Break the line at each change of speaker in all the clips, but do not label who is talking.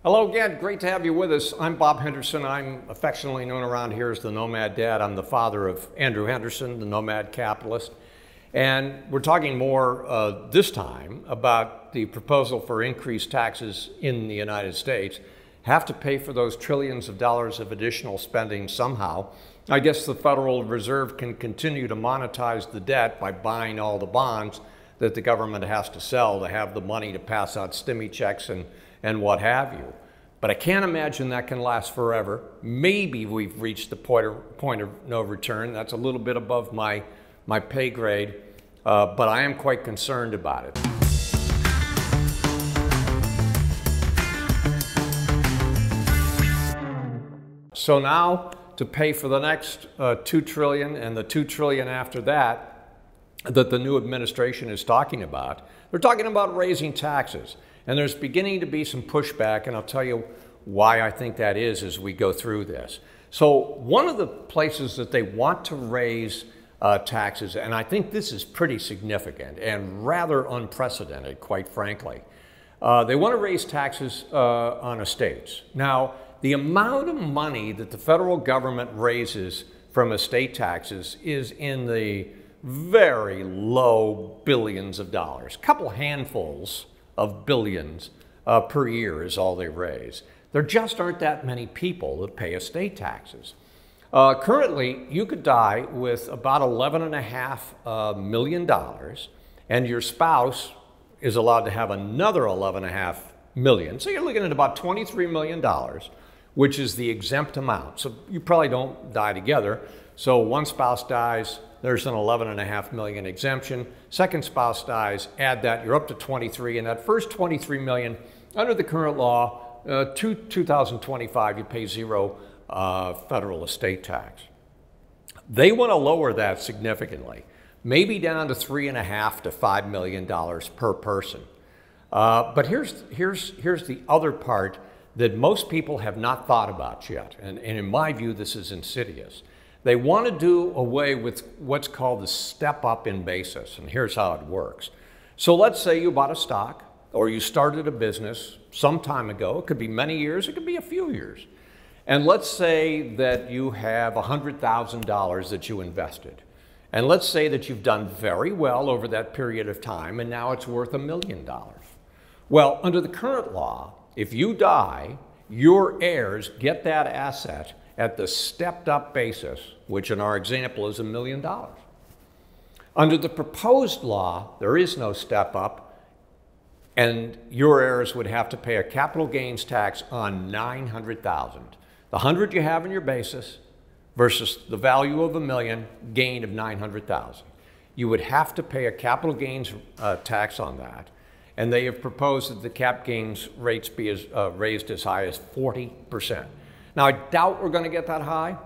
Hello again, great to have you with us. I'm Bob Henderson. I'm affectionately known around here as the Nomad Dad. I'm the father of Andrew Henderson, the Nomad Capitalist. And we're talking more this time about the proposal for increased taxes in the United States. Have to pay for those trillions of dollars of additional spending somehow. I guess the Federal Reserve can continue to monetize the debt by buying all the bonds that the government has to sell to have the money to pass out stimmy checks and what have you. But I can't imagine that can last forever. Maybe we've reached the point of no return. That's a little bit above my pay grade, but I am quite concerned about it. So now, to pay for the next $2 trillion and the $2 trillion after that the new administration is talking about, they're talking about raising taxes. And there's beginning to be some pushback, and I'll tell you why I think that is as we go through this. So one of the places that they want to raise taxes, and I think this is pretty significant and rather unprecedented, quite frankly, they want to raise taxes on estates. Now, the amount of money that the federal government raises from estate taxes is in the very low billions of dollars, a couple handfuls of billions per year is all they raise. There just aren't that many people that pay estate taxes. Currently, you could die with about $11.5 million, and your spouse is allowed to have another $11.5 million. So you're looking at about $23 million, which is the exempt amount. So you probably don't die together. So one spouse dies, there's an $11.5 million exemption. Second spouse dies, add that, you're up to 23, and that first $23 million, under the current law, 2025, you pay zero federal estate tax. They want to lower that significantly, maybe down to $3.5 to $5 million per person. But here's the other part that most people have not thought about yet, and in my view, this is insidious. They want to do away with what's called the step up in basis, and here's how it works. So let's say you bought a stock or you started a business some time ago. It could be many years, it could be a few years. And let's say that you have $100,000 that you invested. And let's say that you've done very well over that period of time and now it's worth $1 million. Well, under the current law, if you die, your heirs get that asset at the stepped up basis, which in our example is $1 million. Under the proposed law, there is no step up, and your heirs would have to pay a capital gains tax on $900,000. The 100 you have in your basis versus the value of $1 million, gain of $900,000. You would have to pay a capital gains tax on that, and they have proposed that the cap gains rates be raised as high as 40%. Now, I doubt we're going to get that high,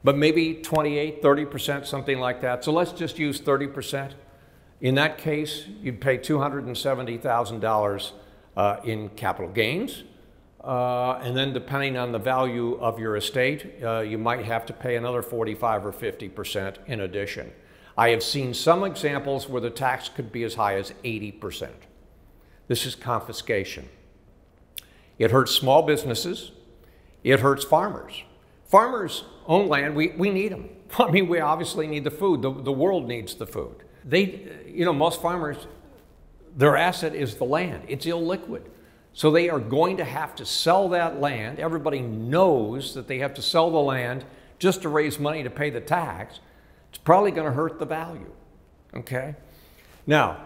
but maybe 28, 30%, something like that. So let's just use 30%. In that case, you'd pay $270,000 in capital gains. And then depending on the value of your estate, you might have to pay another 45 or 50% in addition. I have seen some examples where the tax could be as high as 80%. This is confiscation. It hurts small businesses. It hurts farmers. Farmers own land. We need them. I mean, we obviously need the food. The world needs the food. Most farmers, their asset is the land. It's illiquid. So they are going to have to sell that land. Everybody knows that they have to sell the land just to raise money to pay the tax. It's probably going to hurt the value. Okay? Now,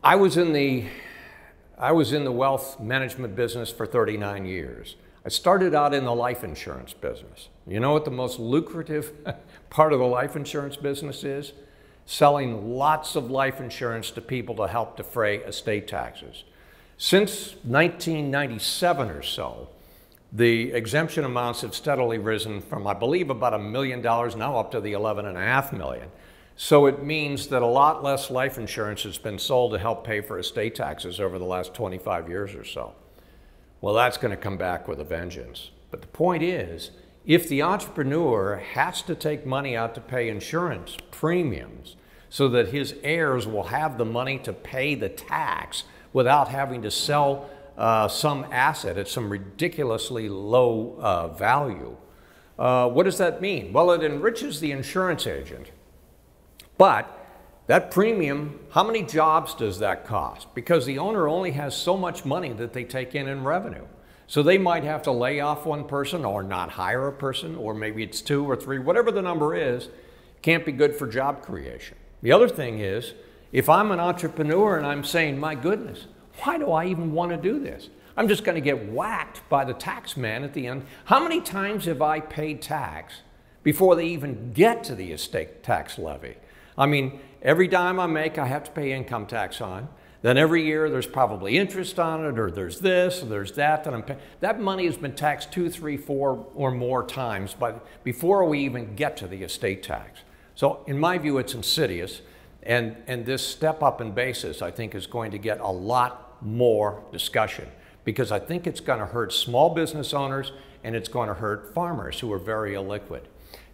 I was in the wealth management business for 39 years. I started out in the life insurance business. You know what the most lucrative part of the life insurance business is? Selling lots of life insurance to people to help defray estate taxes. Since 1997 or so, the exemption amounts have steadily risen from, I believe, about $1 million now up to the $11.5 million. So it means that a lot less life insurance has been sold to help pay for estate taxes over the last 25 years or so. Well, that's going to come back with a vengeance. But the point is, if the entrepreneur has to take money out to pay insurance premiums so that his heirs will have the money to pay the tax without having to sell some asset at some ridiculously low value. What does that mean? Well, it enriches the insurance agent. But that premium, how many jobs does that cost? Because the owner only has so much money that they take in revenue. So they might have to lay off one person or not hire a person, or maybe it's 2 or 3, whatever the number is, can't be good for job creation. The other thing is, if I'm an entrepreneur and I'm saying, my goodness, why do I even want to do this? I'm just going to get whacked by the tax man at the end. How many times have I paid tax before they even get to the estate tax levy? I mean, every dime I make, I have to pay income tax on. Then every year there's probably interest on it, or there's this, or there's that I'm paying. That money has been taxed 2, 3, 4 or more times before we even get to the estate tax. So in my view, it's insidious. And this step up in basis, I think, is going to get a lot more discussion, because I think it's going to hurt small business owners and it's going to hurt farmers who are very illiquid.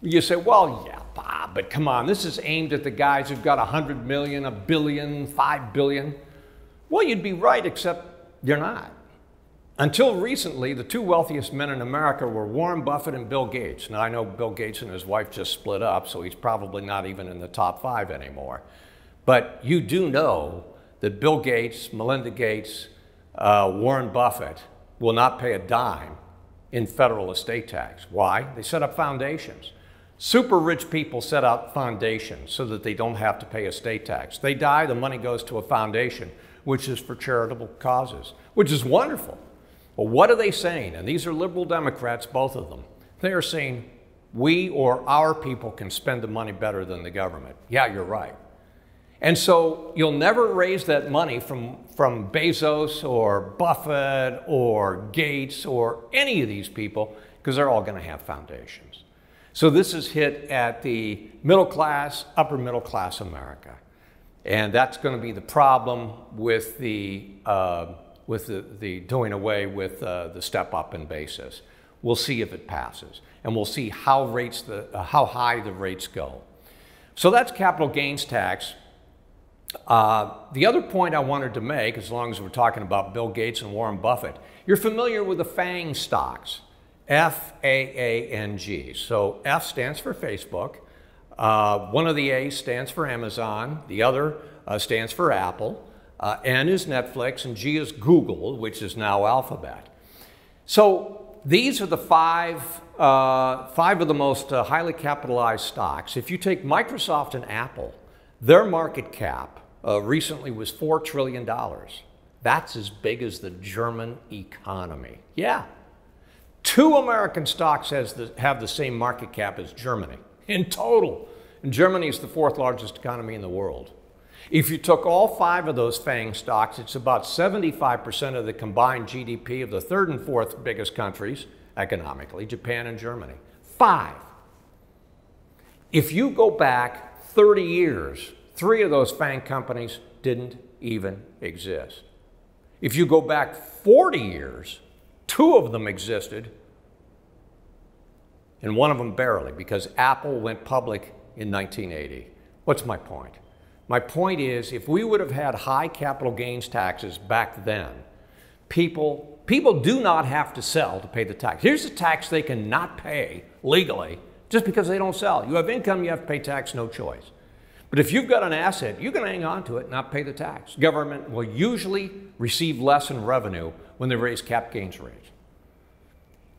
You say, well, yeah, Bob, but come on, this is aimed at the guys who've got 100 million, a billion, 5 billion. Well, you'd be right, except you're not. Until recently, the 2 wealthiest men in America were Warren Buffett and Bill Gates. Now, I know Bill Gates and his wife just split up, so he's probably not even in the top 5 anymore. But you do know that Bill Gates, Melinda Gates, Warren Buffett will not pay a dime in federal estate tax. Why? They set up foundations. Super rich people set up foundations so that they don't have to pay estate tax. They die, the money goes to a foundation, which is for charitable causes, which is wonderful. But what are they saying? And these are liberal Democrats, both of them. They are saying, we or our people can spend the money better than the government. Yeah, you're right. And so you'll never raise that money from Bezos or Buffett or Gates or any of these people, because they're all going to have foundations. So this is hit at the middle class, upper middle class America. And that's going to be the problem with the doing away with the step up in basis. We'll see if it passes, and we'll see how high the rates go. So that's capital gains tax. The other point I wanted to make, as long as we're talking about Bill Gates and Warren Buffett, you're familiar with the FANG stocks, F-A-A-N-G. So F stands for Facebook. One of the A's stands for Amazon. The other stands for Apple. N is Netflix, and G is Google, which is now Alphabet. So these are the five of the most highly capitalized stocks. If you take Microsoft and Apple, their market cap recently was $4 trillion. That's as big as the German economy. Yeah. 2 American stocks have the same market cap as Germany in total. And Germany is the 4th largest economy in the world. If you took all 5 of those FANG stocks, it's about 75% of the combined GDP of the 3rd and 4th biggest countries economically, Japan and Germany. 5. If you go back 30 years, 3 of those FANG companies didn't even exist. If you go back 40 years, 2 of them existed, and 1 of them barely, because Apple went public in 1980. What's my point? My point is, if we would have had high capital gains taxes back then, people do not have to sell to pay the tax. Here's the tax they cannot pay legally just because they don't sell. You have income, you have to pay tax, no choice. But if you've got an asset, you can hang on to it and not pay the tax. Government will usually receive less in revenue when they raise cap gains rates.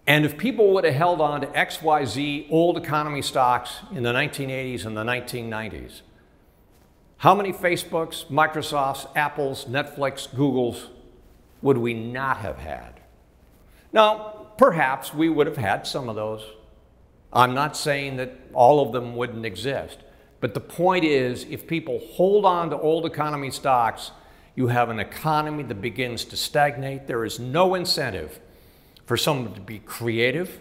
And if people would have held on to XYZ old economy stocks in the 1980s and the 1990s, how many Facebooks, Microsofts, Apples, Netflix, Googles would we not have had? Now, perhaps we would have had some of those. I'm not saying that all of them wouldn't exist. But the point is, if people hold on to old economy stocks, you have an economy that begins to stagnate. There is no incentive for someone to be creative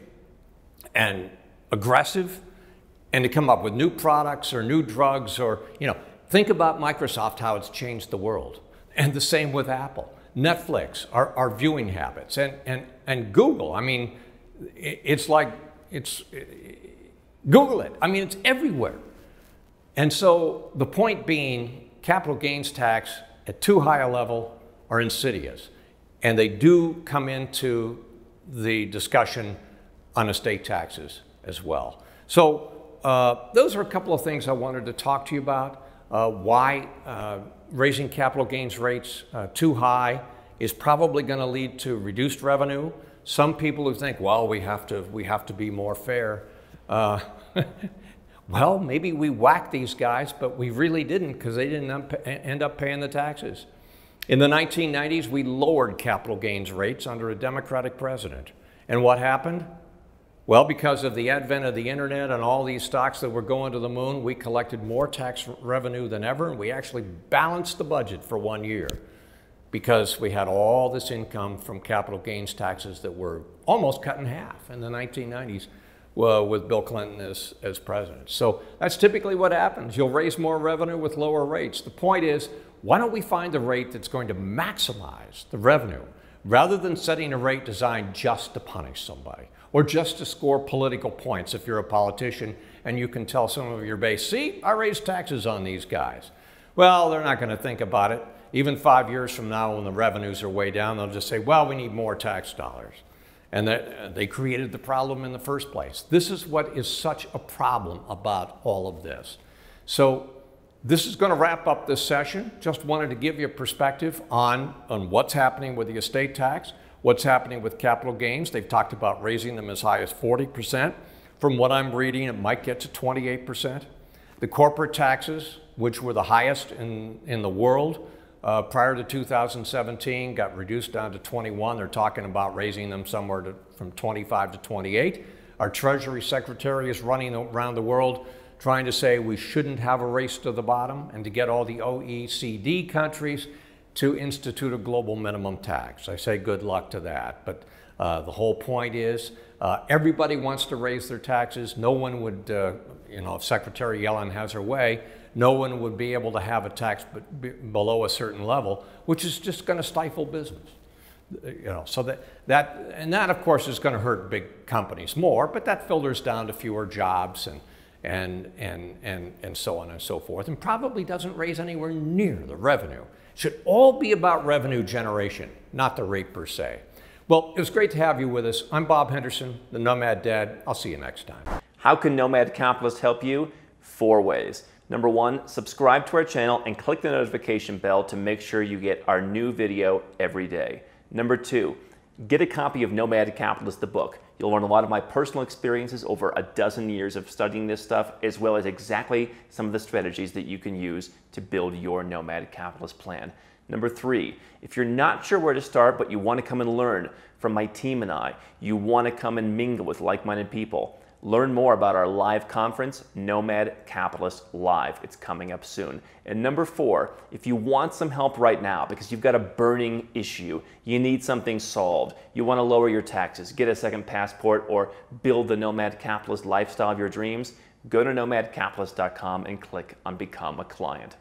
and aggressive and to come up with new products or new drugs or, think about Microsoft, how it's changed the world. And the same with Apple. Netflix, our viewing habits. And Google, Google it. It's everywhere. And so the point being, capital gains tax at too high a level are insidious. And they do come into the discussion on estate taxes as well. So those are a couple of things I wanted to talk to you about. Why raising capital gains rates too high is probably going to lead to reduced revenue. Some people who think, well, we have to be more fair. Well, maybe we whacked these guys, but we really didn't, because they didn't end up paying the taxes. In the 1990s, we lowered capital gains rates under a Democratic president. And what happened? Well, because of the advent of the internet and all these stocks that were going to the moon, we collected more tax revenue than ever, and we actually balanced the budget for 1 year because we had all this income from capital gains taxes that were almost cut in half in the 1990s. With Bill Clinton as president. So that's typically what happens. You'll raise more revenue with lower rates. The point is, why don't we find a rate that's going to maximize the revenue rather than setting a rate designed just to punish somebody or just to score political points if you're a politician and you can tell some of your base, see, I raised taxes on these guys. Well, they're not going to think about it. Even 5 years from now when the revenues are way down, they'll just say, well, we need more tax dollars. And that they created the problem in the first place. This is what is such a problem about all of this. So this is going to wrap up this session. Just wanted to give you a perspective on what's happening with the estate tax, what's happening with capital gains. They've talked about raising them as high as 40%. From what I'm reading, it might get to 28%. The corporate taxes, which were the highest in the world, prior to 2017, got reduced down to 21. They're talking about raising them somewhere from 25 to 28. Our Treasury Secretary is running around the world trying to say we shouldn't have a race to the bottom and to get all the OECD countries to institute a global minimum tax. I say good luck to that. But the whole point is everybody wants to raise their taxes. No one would, if Secretary Yellen has her way, no one would be able to have a tax below a certain level, which is just going to stifle business. So that of course is going to hurt big companies more, but that filters down to fewer jobs and so on and so forth, and probably doesn't raise anywhere near the revenue. It should all be about revenue generation, not the rate per se. Well, it was great to have you with us. I'm Bob Henderson, the Nomad Dad. I'll see you next time.
How can Nomad Capitalist help you? 4 ways. Number 1, subscribe to our channel and click the notification bell to make sure you get our new video every day. Number 2, get a copy of Nomad Capitalist, the book. You'll learn a lot of my personal experiences over a dozen years of studying this stuff, as well as exactly some of the strategies that you can use to build your Nomad Capitalist plan. Number 3, if you're not sure where to start, but you want to come and learn from my team and I, you want to come and mingle with like-minded people, learn more about our live conference, Nomad Capitalist Live. It's coming up soon. And number 4, if you want some help right now because you've got a burning issue, you need something solved, you want to lower your taxes, get a second passport, or build the Nomad Capitalist lifestyle of your dreams, go to nomadcapitalist.com and click on Become a Client.